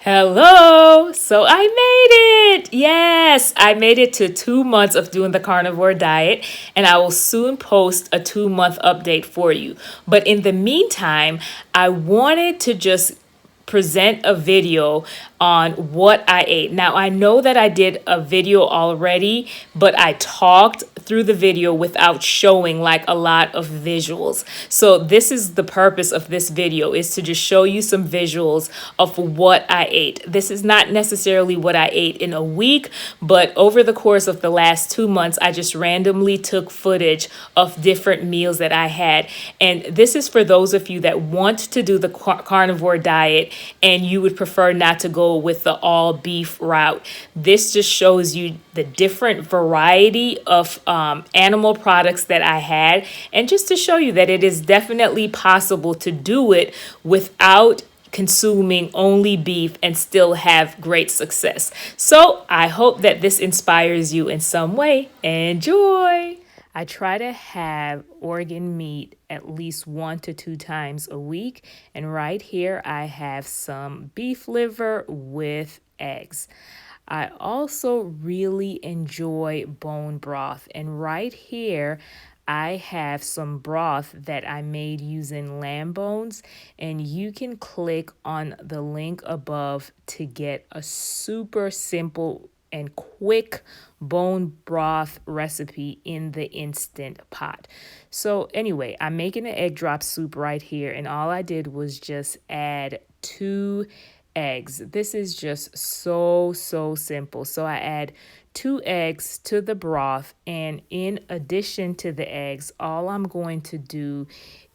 Hello! So I made it! Yes, I made it to 2 months of doing the carnivore diet, and I will soon post a 2 month update for you. But in the meantime, I wanted to just present a video on what I ate. Now, I know that I did a video already, but I talked through the video without showing like a lot of visuals. So this is the purpose of this video, is to just show you some visuals of what I ate. This is not necessarily what I ate in a week, but over the course of the last 2 months, I just randomly took footage of different meals that I had. And this is for those of you that want to do the carnivore diet and you would prefer not to go with the all beef route. This just shows you the different variety of animal products that I had, and just to show you that it is definitely possible to do it without consuming only beef and still have great success. So I hope that this inspires you in some way. Enjoy! I try to have organ meat at least 1 to 2 times a week. And right here, I have some beef liver with eggs. I also really enjoy bone broth. And right here, I have some broth that I made using lamb bones, and you can click on the link above to get a super simple and quick bone broth recipe in the instant pot. So anyway, I'm making an egg drop soup right here, and all I did was just add 2 eggs. This is just so simple. So I add 2 eggs to the broth, and in addition to the eggs, all I'm going to do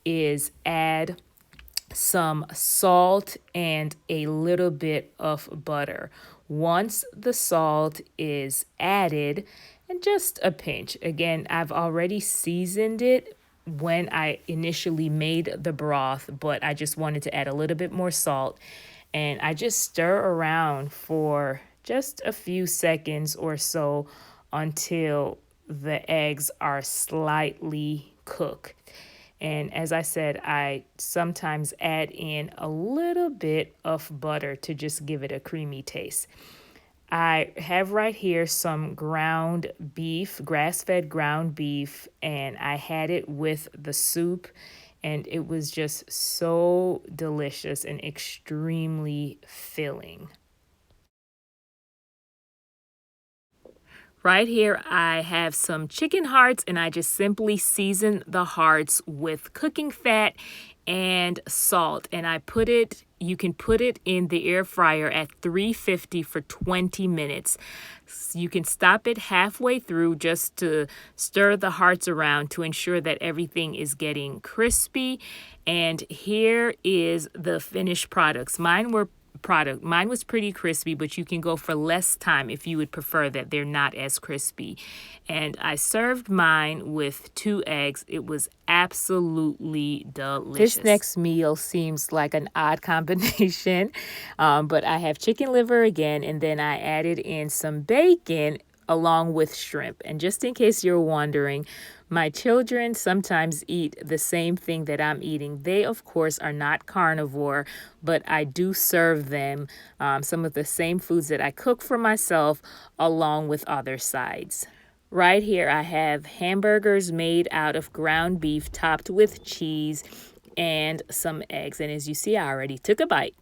is add some salt and a little bit of butter. Once the salt is added, and just a pinch, again, I've already seasoned it when I initially made the broth, but I just wanted to add a little bit more salt. And I just stir around for just a few seconds or so until the eggs are slightly cooked. And as I said, I sometimes add in a little bit of butter to just give it a creamy taste. I have right here some ground beef, grass-fed ground beef, and I had it with the soup, and it was just so delicious and extremely filling. Right here, I have some chicken hearts, and I just simply season the hearts with cooking fat and salt. And you can put it in the air fryer at 350 for 20 minutes. You can stop it halfway through just to stir the hearts around to ensure that everything is getting crispy. And here is the finished products. Mine was pretty crispy, but you can go for less time if you would prefer that they're not as crispy. And I served mine with 2 eggs. It was absolutely delicious. This next meal seems like an odd combination, but I have chicken liver again, and then I added in some bacon along with shrimp. And just in case you're wondering, my children sometimes eat the same thing that I'm eating. They, of course, are not carnivore, but I do serve them some of the same foods that I cook for myself along with other sides. Right here, I have hamburgers made out of ground beef topped with cheese and some eggs. And as you see, I already took a bite.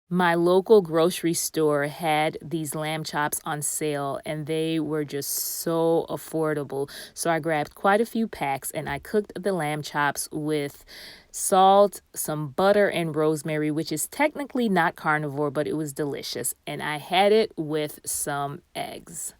My local grocery store had these lamb chops on sale, and they were just so affordable. So I grabbed quite a few packs, and I cooked the lamb chops with salt, some butter, and rosemary, which is technically not carnivore, but it was delicious. And I had it with some eggs.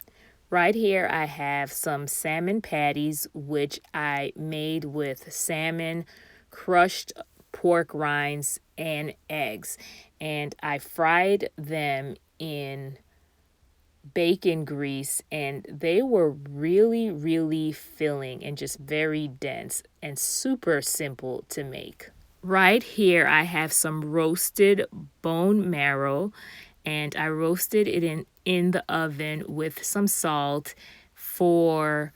Right here, I have some salmon patties, which I made with salmon, crushed pork rinds, and eggs. And I fried them in bacon grease, and they were really filling and just very dense and super simple to make. Right here, I have some roasted bone marrow, and I roasted it in the oven with some salt for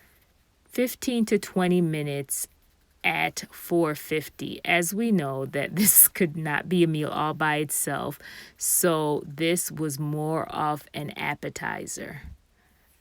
15 to 20 minutes at $4.50. As we know that this could not be a meal all by itself, so this was more of an appetizer.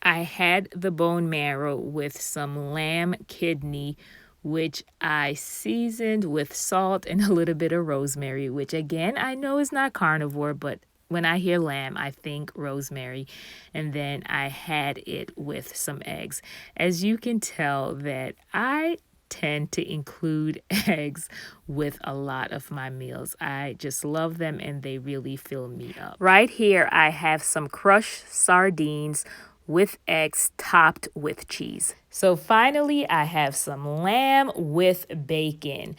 I had the bone marrow with some lamb kidney, which I seasoned with salt and a little bit of rosemary, which again, I know is not carnivore, but when I hear lamb, I think rosemary. And then I had it with some eggs. As you can tell that I tend to include eggs with a lot of my meals. I just love them and they really fill me up. Right here, I have some crushed sardines with eggs topped with cheese. So finally, I have some lamb with bacon.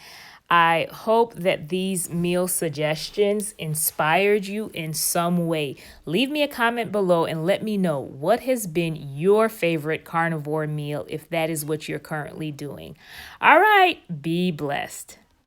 I hope that these meal suggestions inspired you in some way. Leave me a comment below and let me know what has been your favorite carnivore meal if that is what you're currently doing. All right, be blessed.